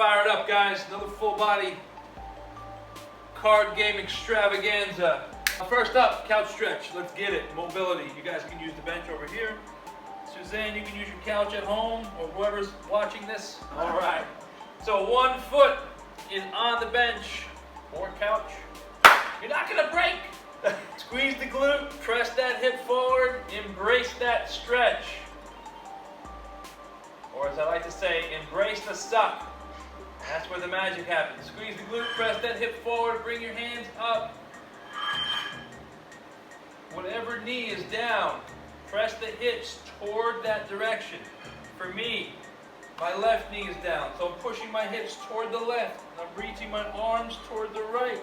fired up, guys. Another full body card game extravaganza. First up, couch stretch. Let's get it. Mobility. You guys can use the bench over here. Suzanne, you can use your couch at home, or whoever's watching this. All right. So 1 foot is on the bench or couch. You're not gonna break. Squeeze the glute, press that hip forward, embrace that stretch. Or as I like to say, embrace the suck. That's where the magic happens. Squeeze the glute, press that hip forward, bring your hands up. Whatever knee is down, press the hips toward that direction. For me, my left knee is down, so I'm pushing my hips toward the left, and I'm reaching my arms toward the right.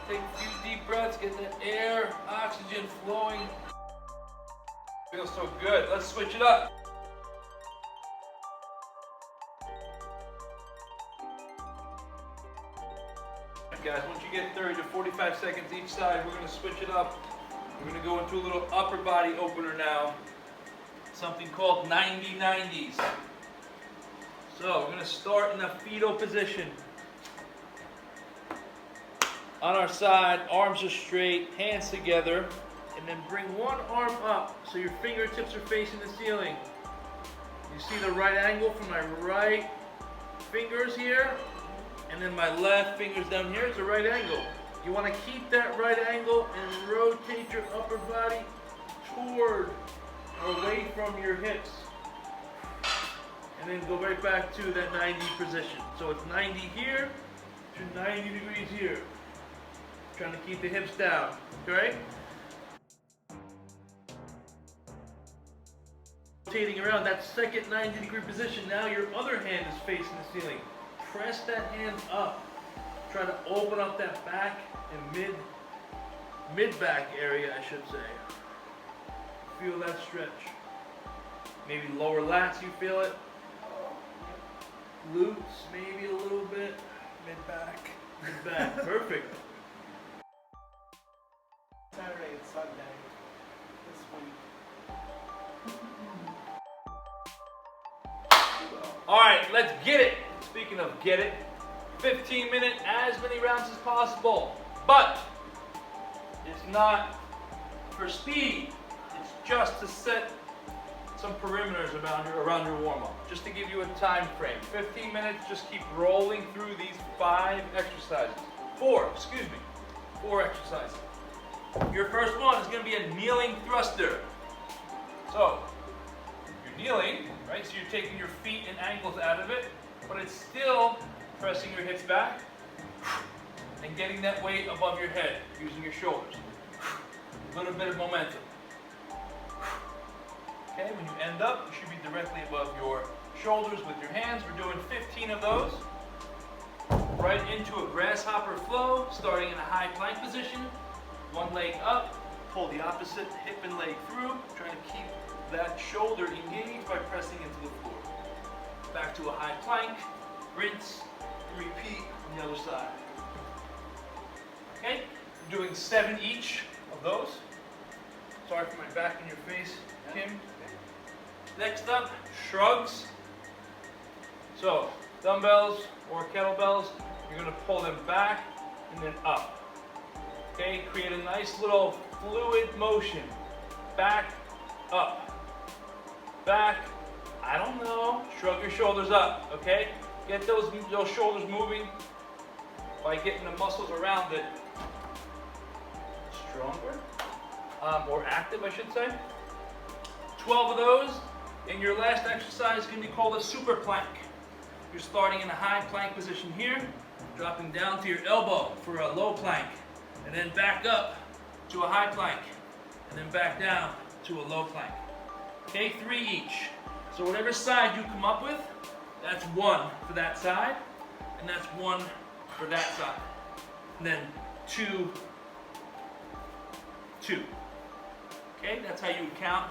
Take a few deep breaths, get that air, oxygen flowing. Feels so good. Let's switch it up. Guys, once you get 30 to 45 seconds each side, we're going to switch it up. We're going to go into a little upper body opener now. Something called 90-90s. So we're going to start in a fetal position. On our side, arms are straight, hands together, and then bring one arm up so your fingertips are facing the ceiling. You see the right angle from my right fingers here? And then my left fingers down here is a right angle. You want to keep that right angle and rotate your upper body toward or away from your hips. And then go right back to that 90 position. So it's 90 here to 90 degrees here. Trying to keep the hips down, okay? Rotating around that second 90-degree position. Now your other hand is facing the ceiling. Press that hand up. Try to open up that back and mid-back area, I should say. Feel that stretch. Maybe lower lats, you feel it? Glutes, maybe a little bit. Mid-back. Mid-back, perfect. Saturday and Sunday this week. All right, let's get it. Speaking of get it, 15 minutes, as many rounds as possible. But it's not for speed. It's just to set some perimeters around your warm-up. Just to give you a time frame. 15 minutes, just keep rolling through these 5 exercises. 4 exercises. Your first one is going to be a kneeling thruster. So, you're kneeling, right? So you're taking your feet and ankles out of it, but it's still pressing your hips back and getting that weight above your head using your shoulders. A little bit of momentum. Okay, when you end up, you should be directly above your shoulders with your hands. We're doing 15 of those. Right into a grasshopper flow, starting in a high plank position. One leg up, pull the opposite hip and leg through, trying to keep that shoulder engaged by pressing into the floor. Back to a high plank, rinse, repeat on the other side. Okay, we're doing 7 each of those. Sorry for my back in your face, Kim. Next up, shrugs. So, dumbbells or kettlebells, you're going to pull them back and then up. Okay, create a nice little fluid motion. Back, up, back, I don't know, shrug your shoulders up, okay? Get those shoulders moving by getting the muscles around it stronger, or active, I should say. 12 of those, and your last exercise can be called a super plank. You're starting in a high plank position here, dropping down to your elbow for a low plank, and then back up to a high plank, and then back down to a low plank. Okay, 3 each. So whatever side you come up with, that's 1 for that side, and that's 1 for that side. And then 2, 2. Okay, that's how you would count.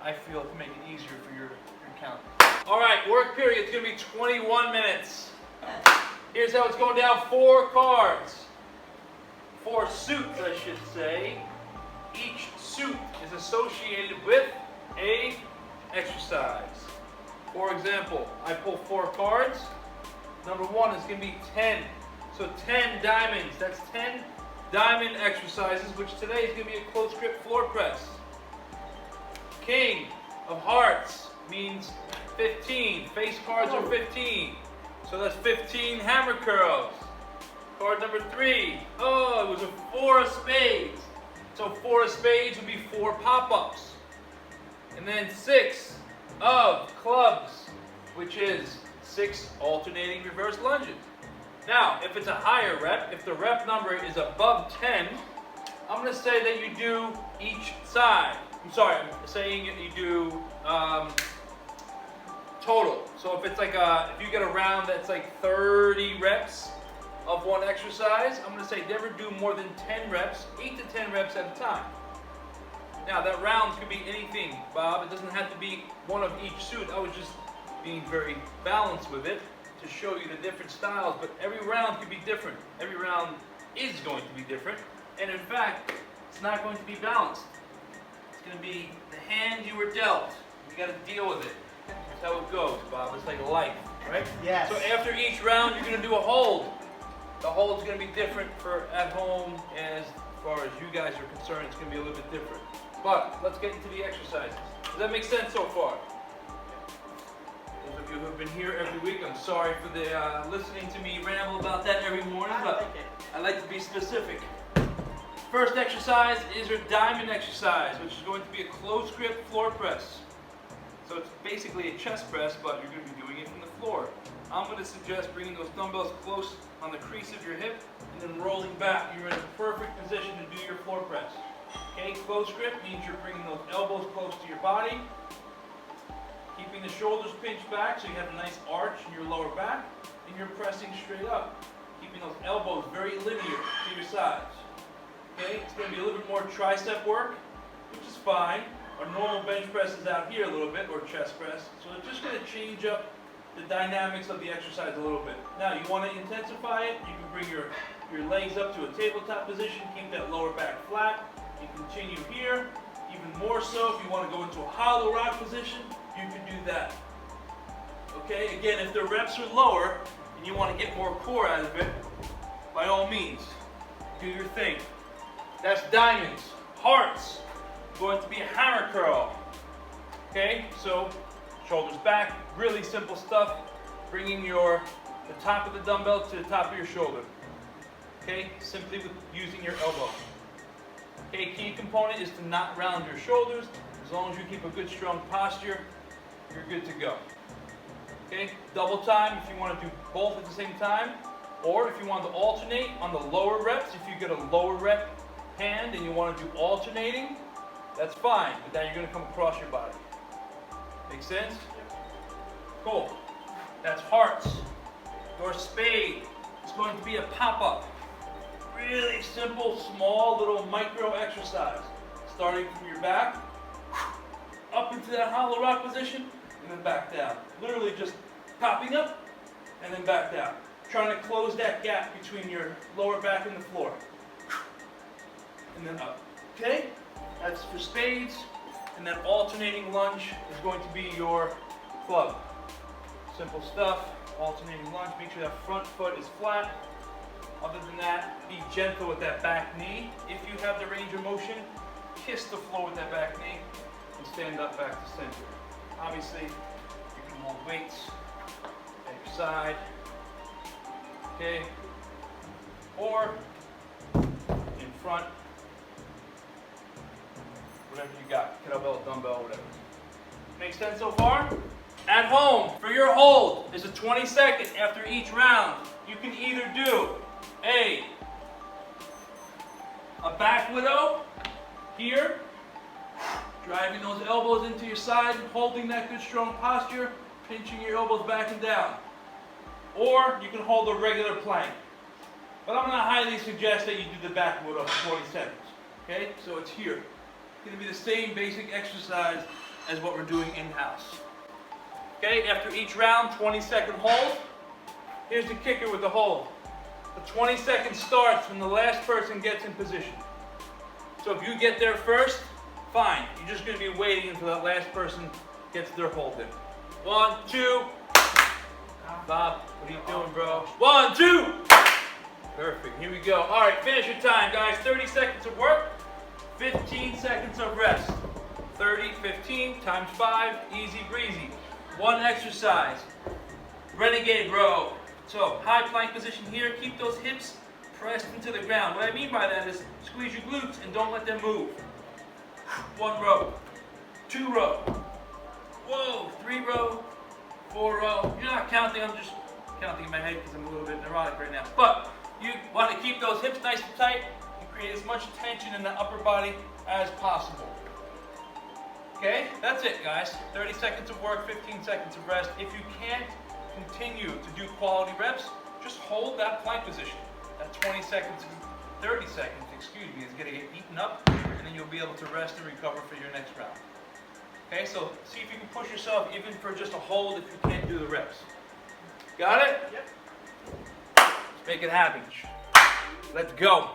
I feel to make it easier for your count. All right, work period, it's gonna be 21 minutes. Here's how it's going down: 4 cards. 4 suits, I should say. Each suit is associated with a exercise. For example, I pull 4 cards. Number 1 is going to be 10. So 10 diamonds. That's 10 diamond exercises, which today is going to be a close grip floor press. King of Hearts means 15. Face cards are 15. So that's 15 hammer curls. Card number 3. Oh, it was a 4 of spades. So 4 of spades would be 4 pop-ups. And then 6 of clubs, which is 6 alternating reverse lunges. Now, if it's a higher rep, if the rep number is above 10, I'm going to say that you do each side. I'm saying you do total. So if it's like if you get a round that's like 30 reps of one exercise, I'm going to say never do more than 10 reps, 8 to 10 reps at a time. Now that round could be anything, Bob. It doesn't have to be one of each suit. I was just being very balanced with it to show you the different styles, but every round could be different. Every round is going to be different, and in fact, it's not going to be balanced. It's going to be the hand you were dealt. You got to deal with it. That's how it goes, Bob. It's like life, right? Yes. So after each round, you're going to do a hold. The hold's going to be different for at home, as far as you guys are concerned, it's going to be a little bit different. But let's get into the exercises. Does that make sense so far? Those of you who have been here every week, I'm sorry for the listening to me ramble about that every morning, but I like to be specific. First exercise is your diamond exercise, which is going to be a close grip floor press. So it's basically a chest press, but you're going to be doing it from the floor. I'm going to suggest bringing those dumbbells close on the crease of your hip and then rolling back. You're in a perfect position to do your floor press. Okay, close grip means you're bringing those elbows close to your body, keeping the shoulders pinched back so you have a nice arch in your lower back, and you're pressing straight up, keeping those elbows very linear to your sides. Okay, it's going to be a little bit more tricep work, which is fine. Our normal bench press is out here a little bit, or chest press, so it's just going to change up the dynamics of the exercise a little bit. Now, you want to intensify it, you can bring your legs up to a tabletop position, keep that lower back flat. You continue here, even more so if you want to go into a hollow rock position, you can do that. Okay, again, if the reps are lower and you want to get more core out of it, by all means, do your thing. That's diamonds. Hearts, going to be a hammer curl. Okay, so shoulders back, really simple stuff, bringing the top of the dumbbell to the top of your shoulder. Okay, simply with using your elbow. Okay, key component is to not round your shoulders. As long as you keep a good strong posture, you're good to go. Okay, double time if you want to do both at the same time, or if you want to alternate on the lower reps, if you get a lower rep hand and you want to do alternating, that's fine, but then you're going to come across your body. Make sense? Cool. That's hearts. Your spade is going to be a pop-up. Really simple, small, little micro exercise. Starting from your back, up into that hollow rock position, and then back down. Literally just popping up, and then back down. Trying to close that gap between your lower back and the floor. And then up. Okay? That's for spades. And that alternating lunge is going to be your club. Simple stuff. Alternating lunge. Make sure that front foot is flat. Other than that, be gentle with that back knee. If you have the range of motion, kiss the floor with that back knee and stand up back to center. Obviously, you can hold weights at your side, okay, or in front, whatever you got, kettlebell, dumbbell, whatever. Make sense so far? At home, for your hold, is a 20-second after each round. You can either do a back widow here, driving those elbows into your side, holding that good strong posture, pinching your elbows back and down. Or you can hold a regular plank. But I'm going to highly suggest that you do the back widow for 20 seconds. Okay, so it's here. It's going to be the same basic exercise as what we're doing in-house. Okay, after each round, 20-second hold. Here's the kicker with the hold. The 20 seconds starts when the last person gets in position. So if you get there first, fine. You're just going to be waiting until that last person gets their hold in. 1, 2. Bob, what are you doing, bro? 1, 2. Perfect. Here we go. All right, finish your time, guys. 30 seconds of work, 15 seconds of rest. 30, 15 times 5, easy breezy. One exercise. Renegade row. So high plank position here. Keep those hips pressed into the ground. What I mean by that is squeeze your glutes and don't let them move. 1 row, 2 row. Whoa, 3 row, 4 row. You're not counting. I'm just counting in my head because I'm a little bit neurotic right now. But you want to keep those hips nice and tight and create as much tension in the upper body as possible. Okay, that's it, guys. 30 seconds of work, 15 seconds of rest. If you can't continue to do quality reps, just hold that plank position. That 20 seconds, 30 seconds, excuse me, is going to get eaten up, and then you'll be able to rest and recover for your next round. Okay, so see if you can push yourself even for just a hold if you can't do the reps. Got it? Yep. Let's make it happen. Let's go.